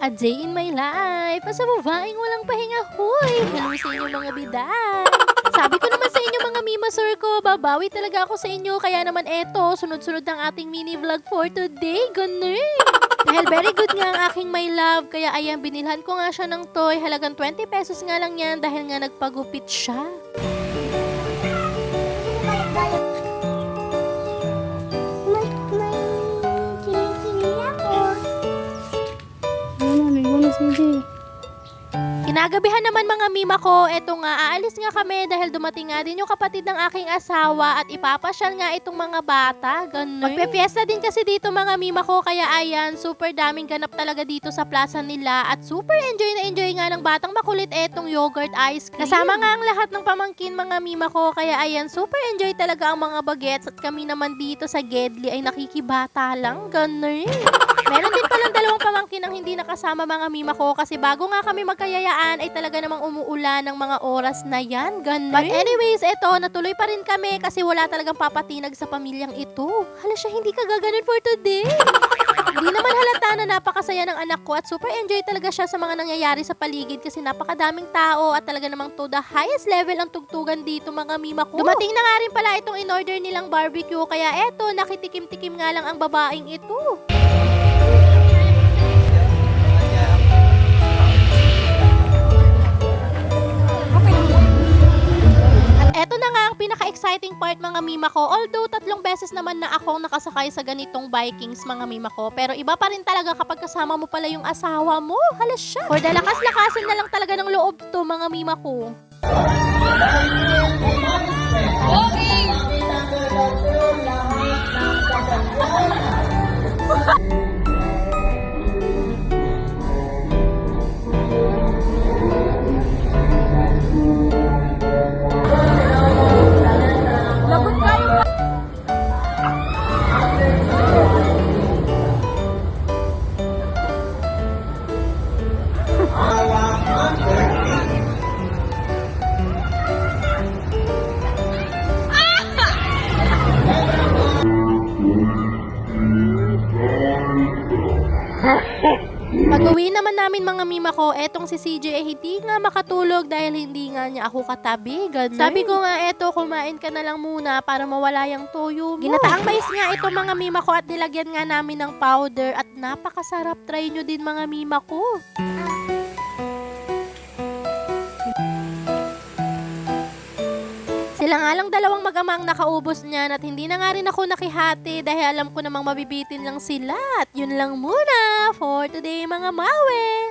A day in my life. Sa babaeng walang pahinga, huy. Hello sa inyo mga biday. Sabi ko naman sa inyo mga mimasur ko, babawi talaga ako sa inyo. Kaya naman eto, sunod-sunod ang ating mini vlog for today. Ganun. Dahil very good nga ang aking my love. Kaya ayan, binilhan ko nga siya ng toy. Halagang 20 pesos nga lang yan dahil nga nagpagupit siya. Kinagabihan naman mga mima ko, eto nga, aalis nga kami dahil dumating nga din yung kapatid ng aking asawa at ipapasyal nga itong mga bata, ganun. Magpe-fiesta din kasi dito mga mima ko, kaya ayan, super daming ganap talaga dito sa plaza nila at super enjoy na enjoy nga ng batang makulit etong yogurt ice cream. Kasama nga ang lahat ng pamangkin mga mima ko, kaya ayan, super enjoy talaga ang mga bagets at kami naman dito sa Gedli ay nakikibata lang, ganun. Meron din palang dalawang pamangkin ang hindi nakasama mga mima ko kasi bago nga kami magkayayaan ay talaga namang umuulan ng mga oras na yan. Ganun. But anyways, eto, natuloy pa rin kami kasi wala talagang papatinag sa pamilyang ito. Hala siya, hindi ka gaganon for today. Hindi naman halata na napakasaya ng anak ko at super enjoy talaga siya sa mga nangyayari sa paligid kasi napakadaming tao at talaga namang to the highest level ang tugtugan dito mga mima ko. Dumating na nga rin pala itong in-order nilang barbecue kaya eto, nakitikim-tikim nga lang ang babaeng ito. Eto na nga ang pinaka-exciting part mga mima ko. Although 3 beses naman na akong nakasakay sa ganitong Vikings mga mima ko. Pero iba pa rin talaga kapag kasama mo pala yung asawa mo. Hala siya. For the lakas-lakasin na lang talaga ng loob to mga mima ko. Pag-uwi naman namin mga mima ko, etong si CJ ay hindi nga makatulog dahil hindi nga niya ako katabi. Ganun. Sabi ko nga eto, kumain ka na lang muna para mawala yung toyo mo. Ginataang mais nga ito mga mima ko at nilagyan nga namin ng powder at napakasarap. Try nyo din mga mima ko. Sila nga lang dalawang mag-amang nakaubos niyan at hindi na nga rin ako nakihati dahil alam ko namang mabibitin lang sila. At yun lang muna for today mga mawe!